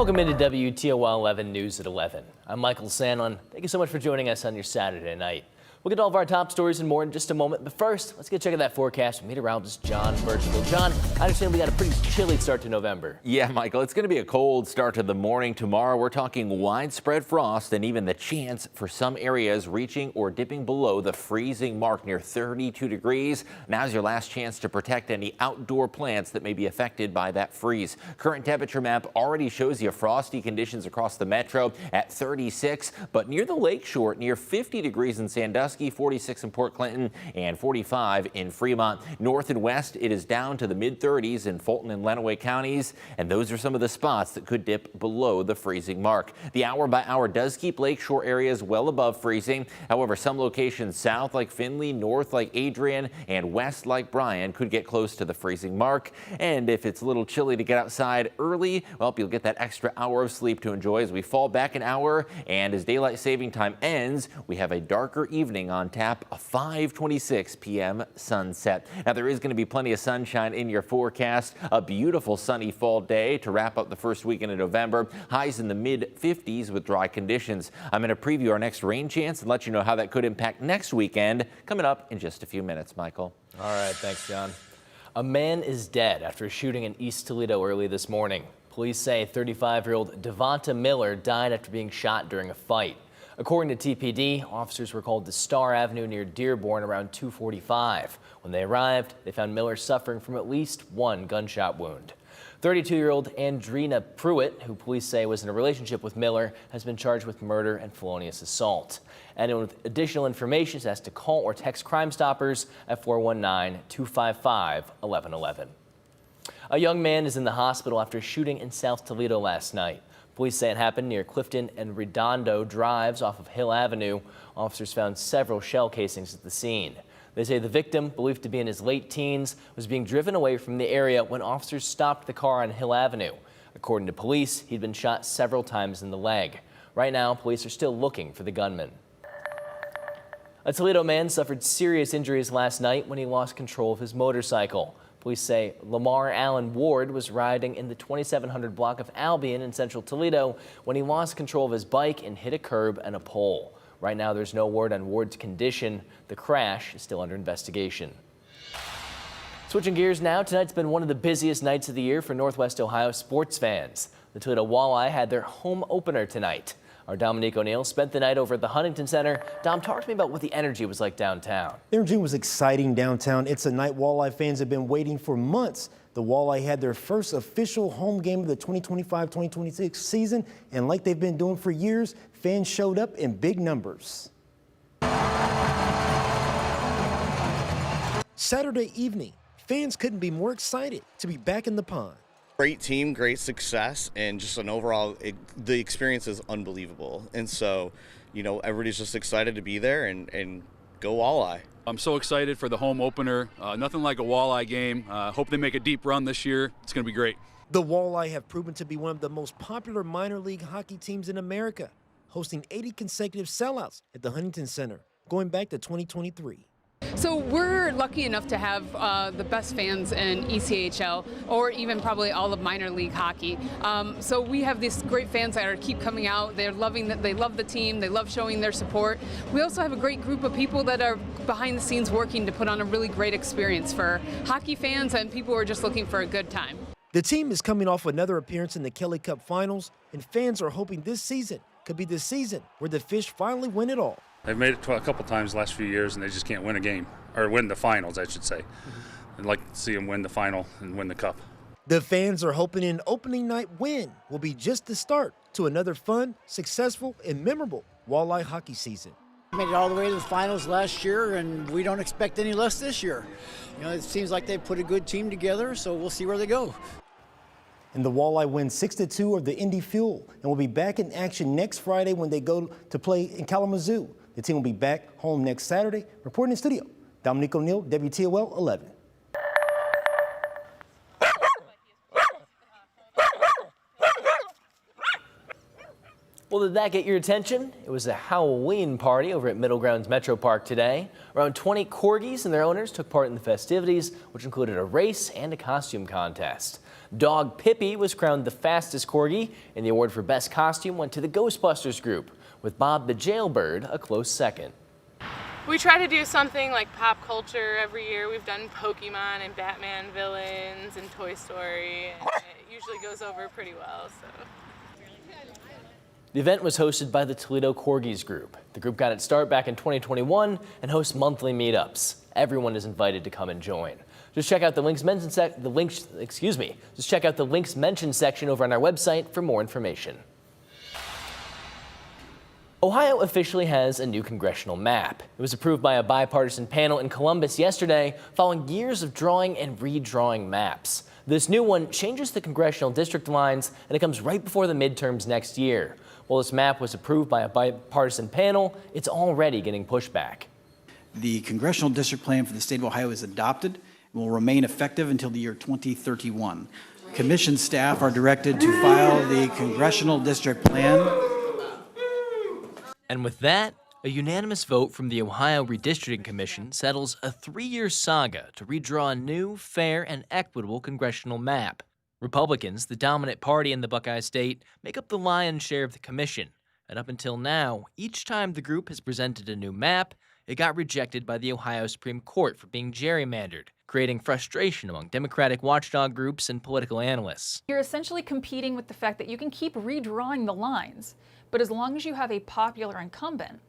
Welcome into WTOL 11 News at 11. I'm Michael Sandlin. Thank you so much for joining us on your Saturday night. We'll get to all of our top stories and more in just a moment. But first, let's get a check of that forecast from meteorologist John Birchfield. John, I understand we got a pretty chilly start to November. Yeah, Michael, it's going to be a cold start to the morning tomorrow. We're talking widespread frost and even the chance for some areas reaching or dipping below the freezing mark near 32 degrees. Now's your last chance to protect any outdoor plants that may be affected by that freeze. Current temperature map already shows you frosty conditions across the metro at 36, but near the lakeshore, near 50 degrees in Sandusky, 46 in Port Clinton, and 45 in Fremont. North and west, it is down to the mid-30s in Fulton and Lenawee counties, and those are some of the spots that could dip below the freezing mark. The hour by hour does keep lakeshore areas well above freezing. However, some locations south like Findlay, north like Adrian, and west like Bryan could get close to the freezing mark. And if it's a little chilly to get outside early, well, you'll get that extra hour of sleep to enjoy as we fall back an hour. And as daylight saving time ends, we have a darker evening on tap, a 5:26 p.m. sunset. Now, there is going to be plenty of sunshine in your forecast. A beautiful sunny fall day to wrap up the first weekend of November. Highs in the mid-50s with dry conditions. I'm going to preview our next rain chance and let you know how that could impact next weekend. Coming up in just a few minutes, Michael. All right, thanks, John. A man is dead after a shooting in East Toledo early this morning. Police say 35-year-old Devonta Miller died after being shot during a fight. According to TPD, officers were called to Star Avenue near Dearborn around 2:45. When they arrived, they found Miller suffering from at least one gunshot wound. 32-year-old Andrina Pruitt, who police say was in a relationship with Miller, has been charged with murder and felonious assault. Anyone with additional information has to call or text Crime Stoppers at 419-255-1111. A young man is in the hospital after a shooting in South Toledo last night. Police say it happened near Clifton and Redondo Drives off of Hill Avenue. Officers found several shell casings at the scene. They say the victim, believed to be in his late teens, was being driven away from the area when officers stopped the car on Hill Avenue. According to police, he'd been shot several times in the leg. Right now, police are still looking for the gunman. A Toledo man suffered serious injuries last night when he lost control of his motorcycle. Police say Lamar Allen Ward was riding in the 2700 block of Albion in central Toledo when he lost control of his bike and hit a curb and a pole. Right now, there's no word on Ward's condition. The crash is still under investigation. Switching gears now, tonight's been one of the busiest nights of the year for Northwest Ohio sports fans. The Toledo Walleye had their home opener tonight. Our Dominique O'Neill spent the night over at the Huntington Center. Dom, talk to me about what the energy was like downtown. The energy was exciting downtown. It's a night Walleye fans have been waiting for months. The Walleye had their first official home game of the 2025-2026 season, and like they've been doing for years, fans showed up in big numbers. Saturday evening, fans couldn't be more excited to be back in the pond. Great team, great success, and just an overall, the experience is unbelievable. And so, everybody's just excited to be there and go Walleye. I'm so excited for the home opener. Nothing like a Walleye game. Hope they make a deep run this year. It's going to be great. The Walleye have proven to be one of the most popular minor league hockey teams in America, hosting 80 consecutive sellouts at the Huntington Center, going back to 2023. So we're lucky enough to have the best fans in ECHL, or even probably all of minor league hockey. So we have these great fans that keep coming out. They're loving that. They love the team. They love showing their support. We also have a great group of people that are behind the scenes working to put on a really great experience for hockey fans and people who are just looking for a good time. The team is coming off another appearance in the Kelly Cup Finals, and fans are hoping this season could be the season where the Fish finally win it all. They've made it a couple times the last few years, and they just can't win a game, or win the finals, I should say. I'd like to see them win the final and win the cup. The fans are hoping an opening night win will be just the start to another fun, successful, and memorable Walleye hockey season. We made it all the way to the finals last year, and we don't expect any less this year. It seems like they put a good team together, so we'll see where they go. And the Walleye win 6-2 of the Indy Fuel and will be back in action next Friday when they go to play in Kalamazoo. The team will be back home next Saturday. Reporting in studio, Dominique O'Neill, WTOL 11. Well, did that get your attention? It was a Halloween party over at Middle Grounds Metro Park today. Around 20 corgis and their owners took part in the festivities, which included a race and a costume contest. Dog Pippi was crowned the fastest corgi, and the award for best costume went to the Ghostbusters group, with Bob the Jailbird a close second. We try to do something like pop culture every year. We've done Pokemon and Batman villains and Toy Story, and it usually goes over pretty well. So. The event was hosted by the Toledo Corgis Group. The group got its start back in 2021 and hosts monthly meetups. Everyone is invited to come and join. Just check out the links mentioned Just check out the links mentioned section over on our website for more information. Ohio officially has a new congressional map. It was approved by a bipartisan panel in Columbus yesterday, following years of drawing and redrawing maps. This new one changes the congressional district lines, and it comes right before the midterms next year. While this map was approved by a bipartisan panel, it's already getting pushback. The congressional district plan for the state of Ohio is adopted and will remain effective until the year 2031. Commission staff are directed to file the congressional district plan. And with that, a unanimous vote from the Ohio Redistricting Commission settles a 3-year saga to redraw a new, fair, and equitable congressional map. Republicans, the dominant party in the Buckeye State, make up the lion's share of the commission. And up until now, each time the group has presented a new map, it got rejected by the Ohio Supreme Court for being gerrymandered, creating frustration among Democratic watchdog groups and political analysts. You're essentially competing with the fact that you can keep redrawing the lines, but as long as you have a popular incumbent,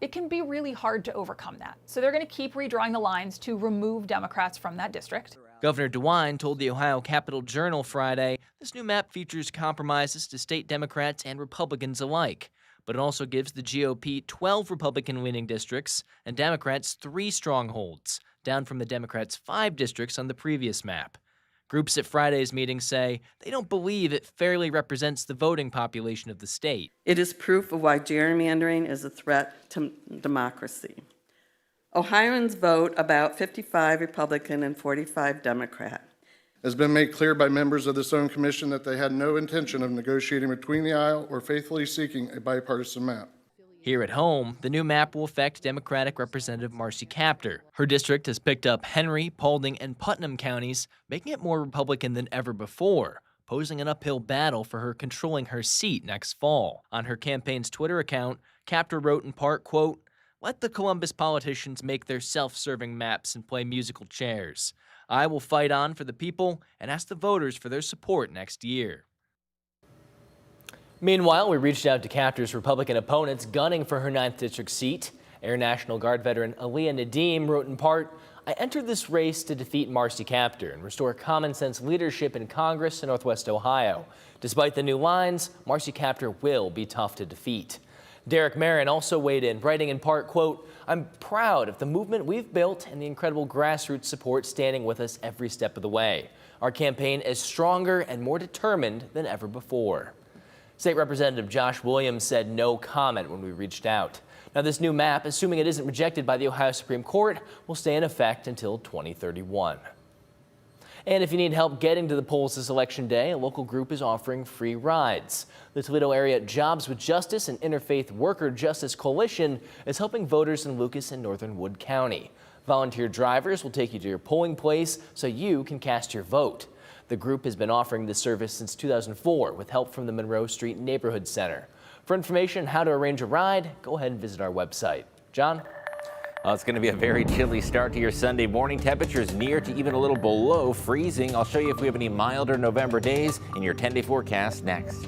it can be really hard to overcome that. So they're going to keep redrawing the lines to remove Democrats from that district. Governor DeWine told the Ohio Capitol Journal Friday this new map features compromises to state Democrats and Republicans alike, but it also gives the GOP 12 Republican-winning districts and Democrats 3 strongholds, down from the Democrats' 5 districts on the previous map. Groups at Friday's meeting say they don't believe it fairly represents the voting population of the state. It is proof of why gerrymandering is a threat to democracy. Ohioans vote about 55 Republican and 45 Democrat. It has been made clear by members of this own commission that they had no intention of negotiating between the aisle or faithfully seeking a bipartisan map. Here at home, the new map will affect Democratic Representative Marcy Kaptur. Her district has picked up Henry, Paulding, and Putnam counties, making it more Republican than ever before, posing an uphill battle for her controlling her seat next fall. On her campaign's Twitter account, Kaptur wrote in part, quote, "Let the Columbus politicians make their self-serving maps and play musical chairs. I will fight on for the people and ask the voters for their support next year." Meanwhile, we reached out to Kaptur's Republican opponents gunning for her 9th district seat. Air National Guard veteran Aaliyah Nadeem wrote in part, "I entered this race to defeat Marcy Kaptur and restore common sense leadership in Congress in Northwest Ohio. Despite the new lines, Marcy Kaptur will be tough to defeat." Derek Marin also weighed in, writing in part, quote, "I'm proud of the movement we've built and the incredible grassroots support standing with us every step of the way. Our campaign is stronger and more determined than ever before." State Representative Josh Williams said no comment when we reached out. Now, this new map, assuming it isn't rejected by the Ohio Supreme Court, will stay in effect until 2031. And if you need help getting to the polls this election day, a local group is offering free rides. The Toledo Area Jobs with Justice and Interfaith Worker Justice Coalition is helping voters in Lucas and Northern Wood County. Volunteer drivers will take you to your polling place so you can cast your vote. The group has been offering this service since 2004 with help from the Monroe Street Neighborhood Center. For information on how to arrange a ride, go ahead and visit our website. John? Well, it's going to be a very chilly start to your Sunday morning. Temperatures near to even a little below freezing. I'll show you if we have any milder November days in your 10-day forecast next.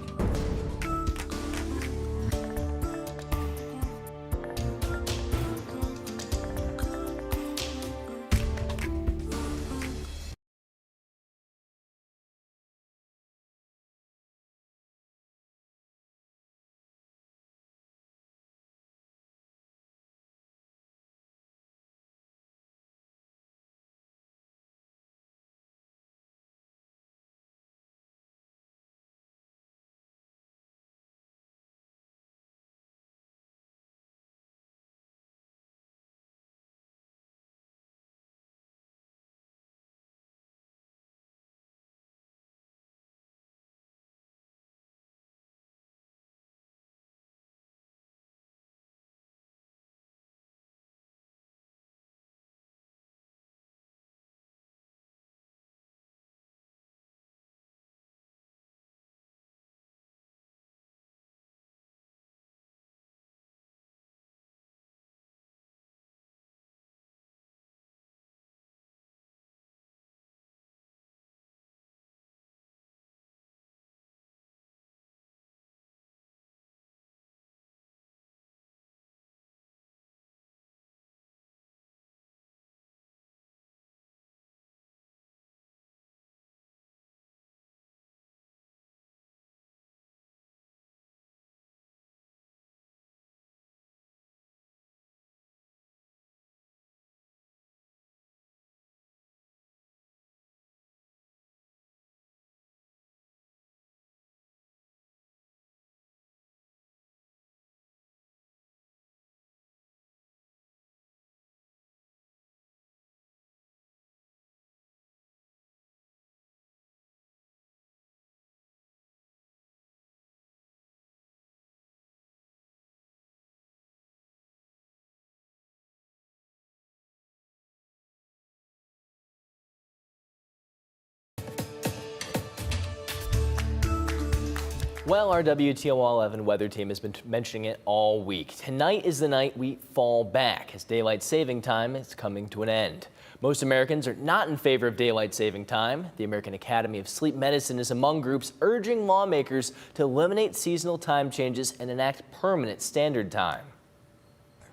Well, our WTOL 11 weather team has been mentioning it all week. Tonight is the night we fall back as daylight saving time is coming to an end. Most Americans are not in favor of daylight saving time. The American Academy of Sleep Medicine is among groups urging lawmakers to eliminate seasonal time changes and enact permanent standard time.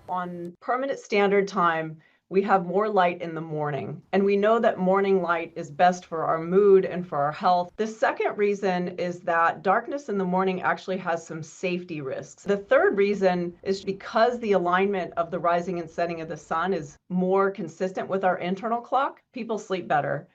On permanent standard time, we have more light in the morning, and we know that morning light is best for our mood and for our health. The second reason is that darkness in the morning actually has some safety risks. The third reason is because the alignment of the rising and setting of the sun is more consistent with our internal clock, people sleep better.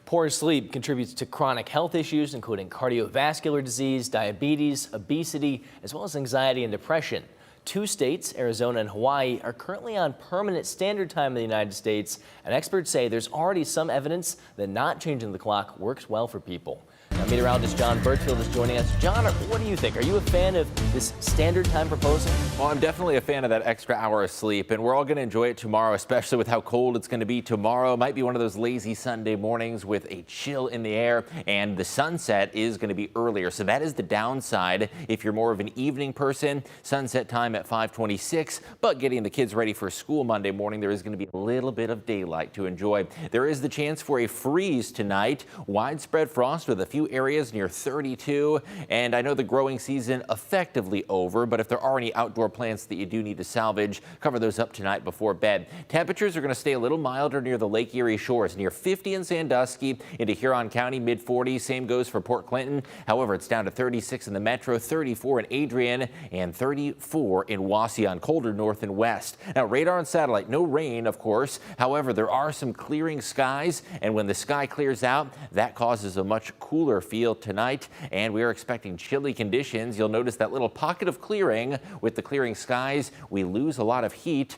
Poor sleep contributes to chronic health issues, including cardiovascular disease, diabetes, obesity, as well as anxiety and depression. 2 states, Arizona and Hawaii, are currently on permanent standard time in the United States, and experts say there's already some evidence that not changing the clock works well for people. Now, meteorologist John Bertfield is joining us. John, what do you think? Are you a fan of this standard time proposal? Well, I'm definitely a fan of that extra hour of sleep, and we're all going to enjoy it tomorrow, especially with how cold it's going to be tomorrow. It might be one of those lazy Sunday mornings with a chill in the air, and the sunset is going to be earlier. So that is the downside if you're more of an evening person. Sunset time at 5:26, but getting the kids ready for school Monday morning, there is going to be a little bit of daylight to enjoy. There is the chance for a freeze tonight. Widespread frost with a few areas near 32, and I know the growing season effectively over, but if there are any outdoor plants that you do need to salvage, cover those up tonight before bed. Temperatures are going to stay a little milder near the Lake Erie shores, near 50 in Sandusky, into Huron County, mid-40s. Same goes for Port Clinton. However, it's down to 36 in the metro, 34 in Adrian, and 34 in Wauseon. Colder north and west. Now, radar and satellite, no rain, of course. However, there are some clearing skies, and when the sky clears out, that causes a much cooler feel tonight, and we are expecting chilly conditions. You'll notice that little pocket of clearing. With the clearing skies, we lose a lot of heat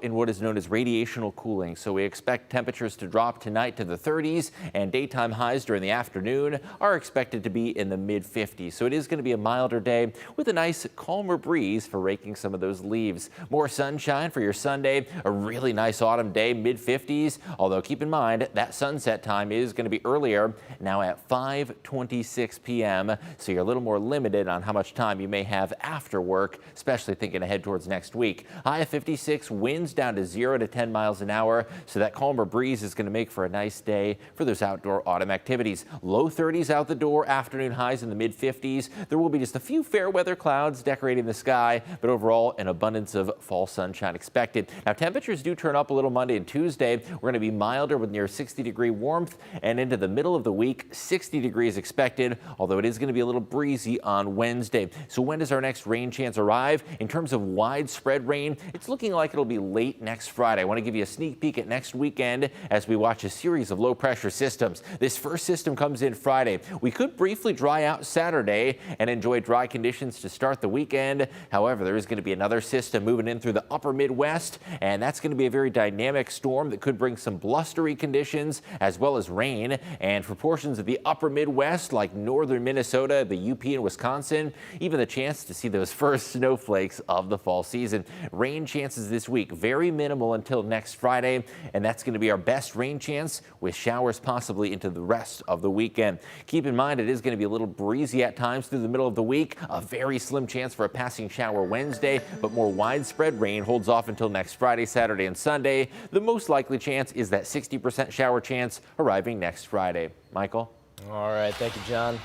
in what is known as radiational cooling. So we expect temperatures to drop tonight to the 30s, and daytime highs during the afternoon are expected to be in the mid-50s. So it is going to be a milder day with a nice calmer breeze for raking some of those leaves. More sunshine for your Sunday. A really nice autumn day, mid-50s, although keep in mind that sunset time is going to be earlier, now at 5:26 p.m. So you're a little more limited on how much time you may have after work, especially thinking ahead towards next week. High of 56, winds down to 0 to 10 miles an hour. So that calmer breeze is going to make for a nice day for those outdoor autumn activities. Low 30s out the door, afternoon highs in the mid 50s. There will be just a few fair weather clouds decorating the sky, but overall an abundance of fall sunshine expected. Now, temperatures do turn up a little Monday and Tuesday. We're going to be milder with near 60-degree warmth, and into the middle of the week, 60 degrees expected, although it is going to be a little breezy on Wednesday. So when does our next rain chance arrive? In terms of widespread rain, it's looking like it'll be late next Friday. I want to give you a sneak peek at next weekend as we watch a series of low pressure systems. This first system comes in Friday. We could briefly dry out Saturday and enjoy dry conditions to start the weekend. However, there is going to be another system moving in through the upper Midwest, and that's going to be a very dynamic storm that could bring some blustery conditions as well as rain. And for portions of the upper Midwest, like northern Minnesota, the UP and Wisconsin, even the chance to see those first snowflakes of the fall season. Rain chances this week, very minimal until next Friday, and that's going to be our best rain chance, with showers possibly into the rest of the weekend. Keep in mind, it is going to be a little breezy at times through the middle of the week. A very slim chance for a passing shower Wednesday, but more widespread rain holds off until next Friday, Saturday, and Sunday. The most likely chance is that 60% shower chance arriving next Friday. Michael? All right, thank you, John.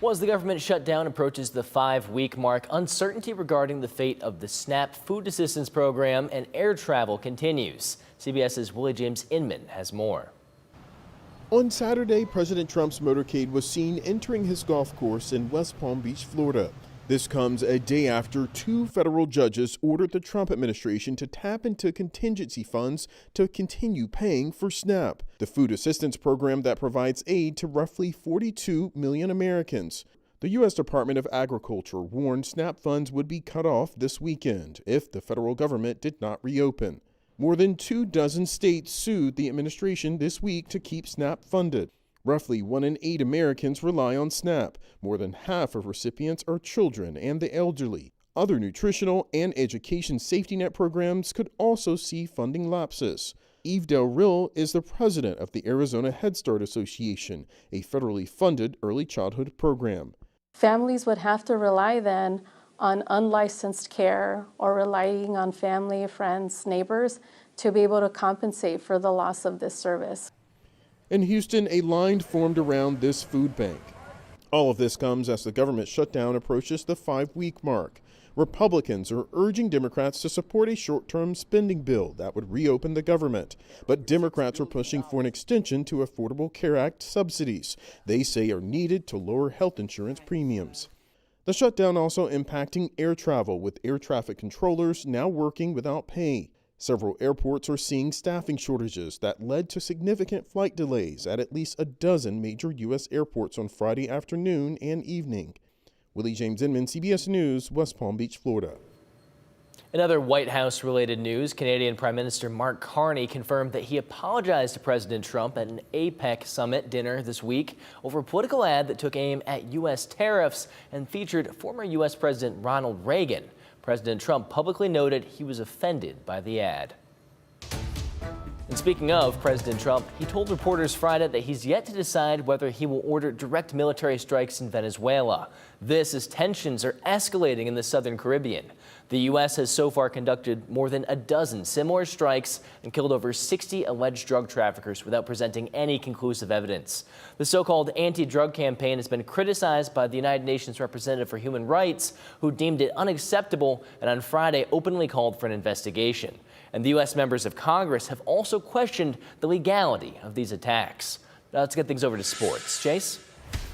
Well, as the government shutdown approaches the 5-week mark, uncertainty regarding the fate of the SNAP food assistance program and air travel continues. CBS's Willie James Inman has more. On Saturday, President Trump's motorcade was seen entering his golf course in West Palm Beach, Florida. This comes a day after 2 federal judges ordered the Trump administration to tap into contingency funds to continue paying for SNAP, the food assistance program that provides aid to roughly 42 million Americans. The U.S. Department of Agriculture warned SNAP funds would be cut off this weekend if the federal government did not reopen. More than 24 states sued the administration this week to keep SNAP funded. Roughly 1 in 8 Americans rely on SNAP. More than half of recipients are children and the elderly. Other nutritional and education safety net programs could also see funding lapses. Eve Del Real is the president of the Arizona Head Start Association, a federally funded early childhood program. Families would have to rely then on unlicensed care or relying on family, friends, neighbors to be able to compensate for the loss of this service. In Houston, a line formed around this food bank. All of this comes as the government shutdown approaches the 5-week mark. Republicans are urging Democrats to support a short-term spending bill that would reopen the government. But Democrats are pushing for an extension to Affordable Care Act subsidies they say are needed to lower health insurance premiums. The shutdown also impacting air travel, with air traffic controllers now working without pay. Several airports are seeing staffing shortages that led to significant flight delays at least a dozen major U.S. airports on Friday afternoon and evening. Willie James Inman, CBS News, West Palm Beach, Florida. In other White House-related news, Canadian Prime Minister Mark Carney confirmed that he apologized to President Trump at an APEC summit dinner this week over a political ad that took aim at U.S. tariffs and featured former U.S. President Ronald Reagan. President Trump publicly noted he was offended by the ad. And speaking of President Trump, he told reporters Friday that he's yet to decide whether he will order direct military strikes in Venezuela. This as tensions are escalating in the southern Caribbean. The U.S. has so far conducted more than a dozen similar strikes and killed over 60 alleged drug traffickers without presenting any conclusive evidence. The so-called anti-drug campaign has been criticized by the United Nations Representative for Human Rights, who deemed it unacceptable and on Friday openly called for an investigation. And the U.S. members of Congress have also questioned the legality of these attacks. Now let's get things over to sports. Chase?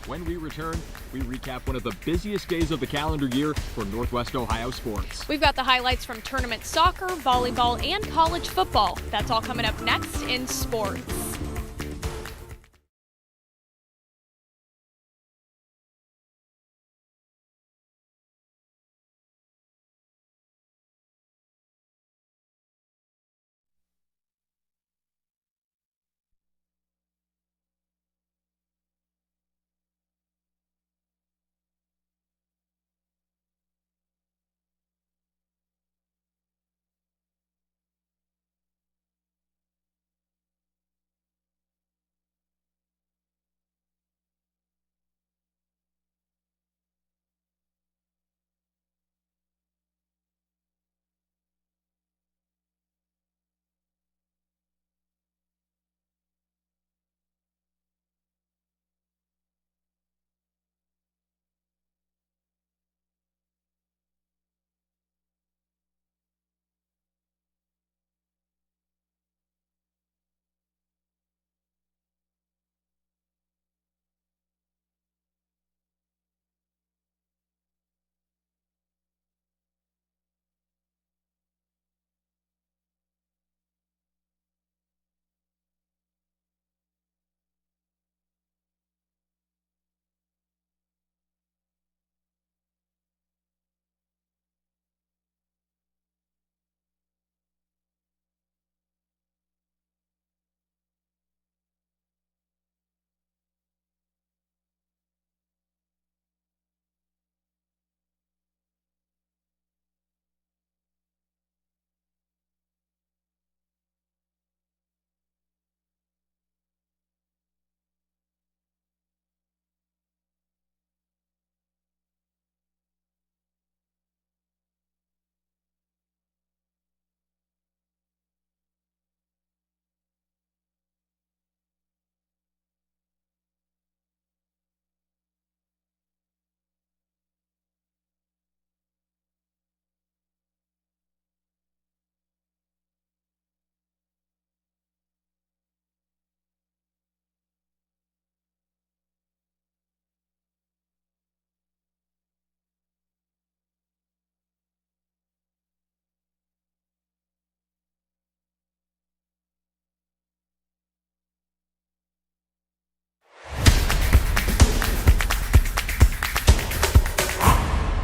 When we return, we recap one of the busiest days of the calendar year for Northwest Ohio sports. We've got the highlights from tournament soccer, volleyball, and college football. That's all coming up next in sports.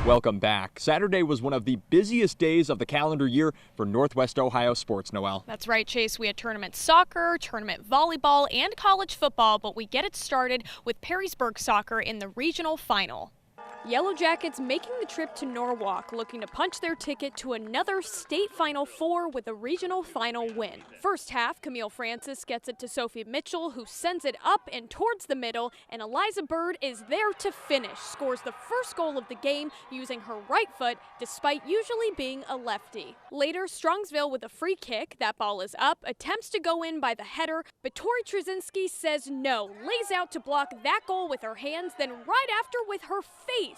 Welcome back. Saturday was one of the busiest days of the calendar year for Northwest Ohio sports, Noelle. That's right, Chase. We had tournament soccer, tournament volleyball, and college football, but we get it started with Perrysburg soccer in the regional final. Yellow Jackets making the trip to Norwalk, looking to punch their ticket to another state Final Four with a regional final win. First half, Camille Francis gets it to Sophie Mitchell, who sends it up and towards the middle, and Eliza Bird is there to finish, scores the first goal of the game using her right foot, despite usually being a lefty. Later, Strongsville with a free kick, that ball is up, attempts to go in by the header, but Tori Trzynski says no, lays out to block that goal with her hands, then right after with her face.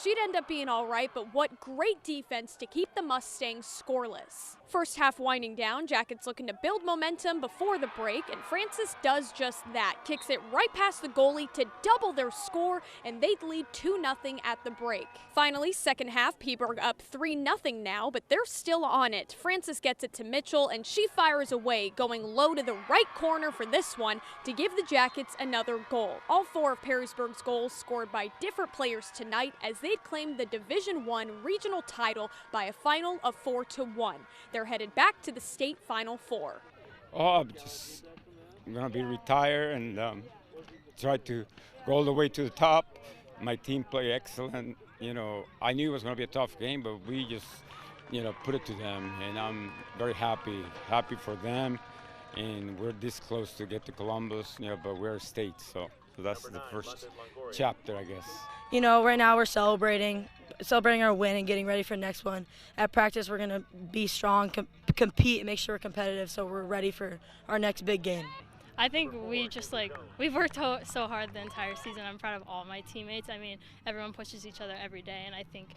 She'd end up being all right, but what great defense to keep the Mustangs scoreless. First half winding down, Jackets looking to build momentum before the break, and Francis does just that. Kicks it right past the goalie to double their score, and they'd lead 2-0 at the break. Finally, second half, Peaburg up 3-0 now, but they're still on it. Francis gets it to Mitchell, and she fires away, going low to the right corner for this one to give the Jackets another goal. All 4 of Perrysburg's goals scored by different players tonight, as they'd claimed the Division I regional title by a final of 4-1. They're headed back to the state Final Four. Oh, I'm just going to be retired and try to go all the way to the top. My team played excellent. You know, I knew it was going to be a tough game, but we just, put it to them. And I'm very happy for them. And we're this close to get to Columbus, but we're a state, so that's the first chapter, I guess. Right now we're celebrating our win and getting ready for the next one. At practice, we're going to be strong, compete, and make sure we're competitive so we're ready for our next big game. I think we've worked so hard the entire season. I'm proud of all my teammates. I mean, everyone pushes each other every day, and I think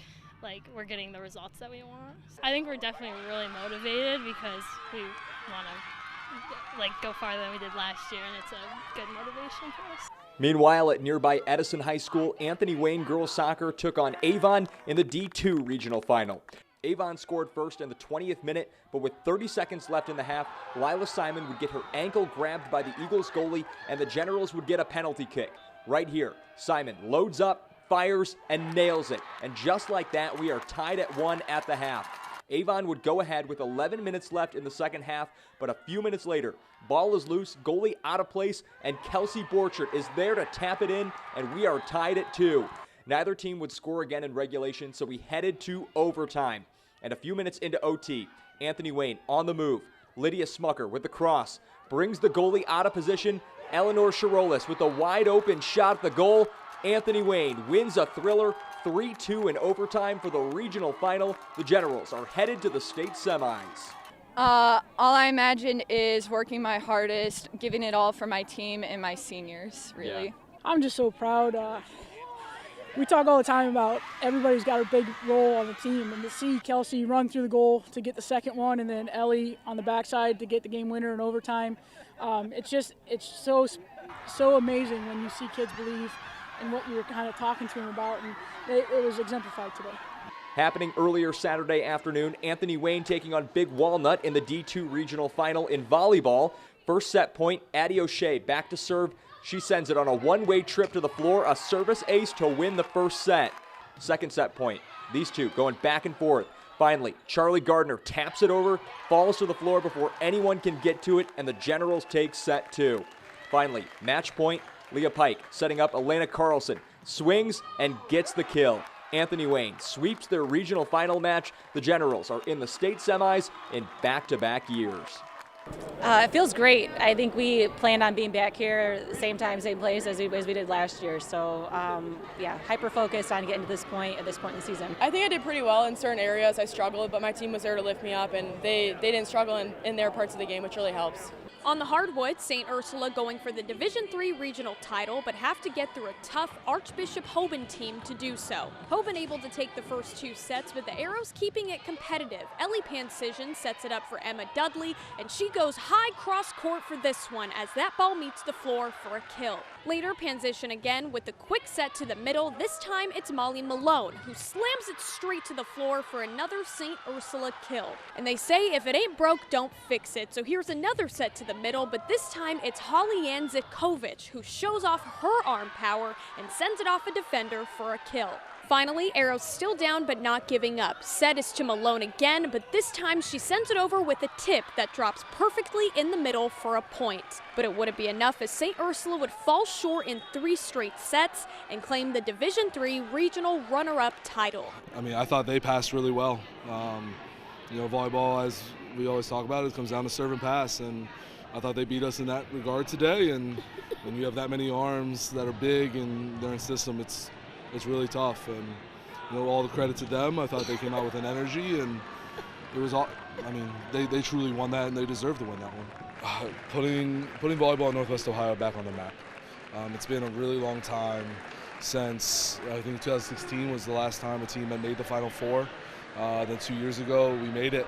we're getting the results that we want. I think we're definitely really motivated because we want to go farther than we did last year, and it's a good motivation for us. Meanwhile, at nearby Edison High School, Anthony Wayne girls soccer took on Avon in the D2 regional final. Avon scored first in the 20th minute, but with 30 seconds left in the half, Lila Simon would get her ankle grabbed by the Eagles goalie, and the Generals would get a penalty kick. Right here, Simon loads up, fires, and nails it. And just like that, we are tied at 1 at the half. Avon would go ahead with 11 minutes left in the second half, but a few minutes later, ball is loose, goalie out of place, and Kelsey Borchert is there to tap it in, and we are tied at 2. Neither team would score again in regulation, so we headed to overtime. And a few minutes into OT, Anthony Wayne on the move. Lydia Smucker with the cross, brings the goalie out of position. Eleanor Chirolis with a wide open shot at the goal. Anthony Wayne wins a thriller 3-2 in overtime for the regional final. The Generals are headed to the state semis. All I imagine is working my hardest, giving it all for my team and my seniors, really. Yeah. I'm just so proud. We talk all the time about everybody's got a big role on the team, and to see Kelsey run through the goal to get the second one, and then Ellie on the backside to get the game winner in overtime, it's so amazing when you see kids believe in what you're kind of talking to them about, and it was exemplified today. Happening earlier Saturday afternoon, Anthony Wayne taking on Big Walnut in the D2 regional final in volleyball. First set point, Addie O'Shea back to serve. She sends it on a one-way trip to the floor, a service ace to win the first set. Second set point, these two going back and forth. Finally, Charlie Gardner taps it over, falls to the floor before anyone can get to it, and the Generals take set 2. Finally, match point, Leah Pike setting up Elena Carlson, swings and gets the kill. Anthony Wayne sweeps their regional final match. The Generals are in the state semis in back-to-back years. It feels great. I think we planned on being back here at the same time, same place as we did last year. So, hyper-focused on getting to this point at this point in the season. I think I did pretty well in certain areas. I struggled, but my team was there to lift me up, and they didn't struggle in their parts of the game, which really helps. On the hardwood, St. Ursula going for the Division III regional title, but have to get through a tough Archbishop Hoban team to do so. Hoban able to take the first 2 sets, but the Arrows keeping it competitive. Ellie Pancision sets it up for Emma Dudley, and she goes high cross court for this one as that ball meets the floor for a kill. Later, Pancision again with the quick set to the middle. This time it's Molly Malone, who slams it straight to the floor for another St. Ursula kill. And they say if it ain't broke, don't fix it. So here's another set to the middle, but this time it's Holly Ann Zikovic, who shows off her arm power and sends it off a defender for a kill. Finally, Arrow's still down but not giving up. Set is to Malone again, but this time she sends it over with a tip that drops perfectly in the middle for a point. But it wouldn't be enough as St. Ursula would fall short in 3 straight sets and claim the Division III regional runner-up title. I mean, I thought they passed really well. You know, volleyball, as we always talk about, it comes down to serve and pass, and I thought they beat us in that regard today. And when you have that many arms that are big and they're in system, it's really tough. And you know, all the credit to them. I thought they came out with an energy, and it was all. I mean, they truly won that, and they deserve to win that one. Putting volleyball in Northwest Ohio back on the map. It's been a really long time since, I think 2016 was the last time a team had made the Final Four. Then 2 years ago we made it,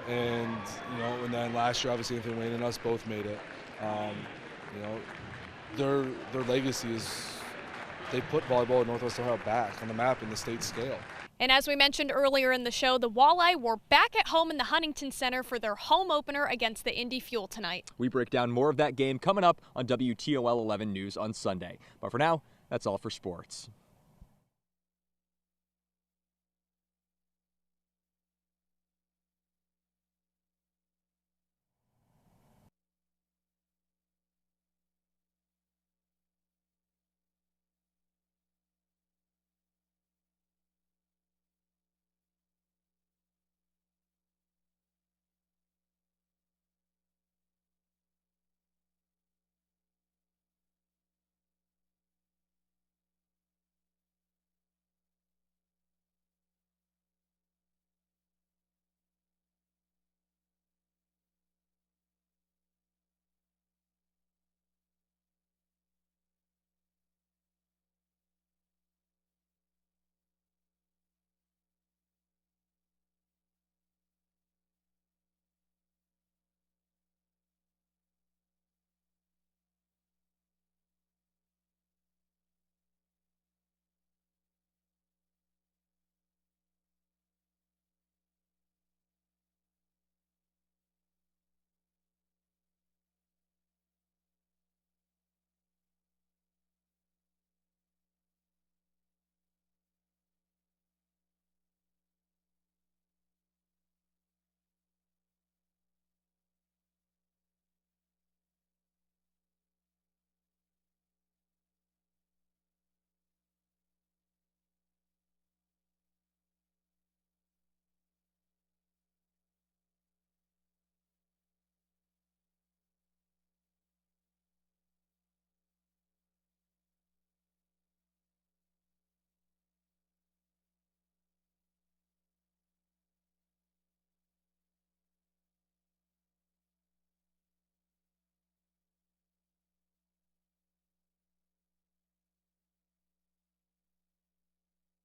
and you know, and then last year obviously Anthony Wayne and us both made it. You know, their legacy is they put volleyball in Northwest Ohio back on the map in the state scale. And as we mentioned earlier in the show, the Walleye were back at home in the Huntington Center for their home opener against the Indy Fuel tonight. We break down more of that game coming up on WTOL 11 News on Sunday. But for now, that's all for sports.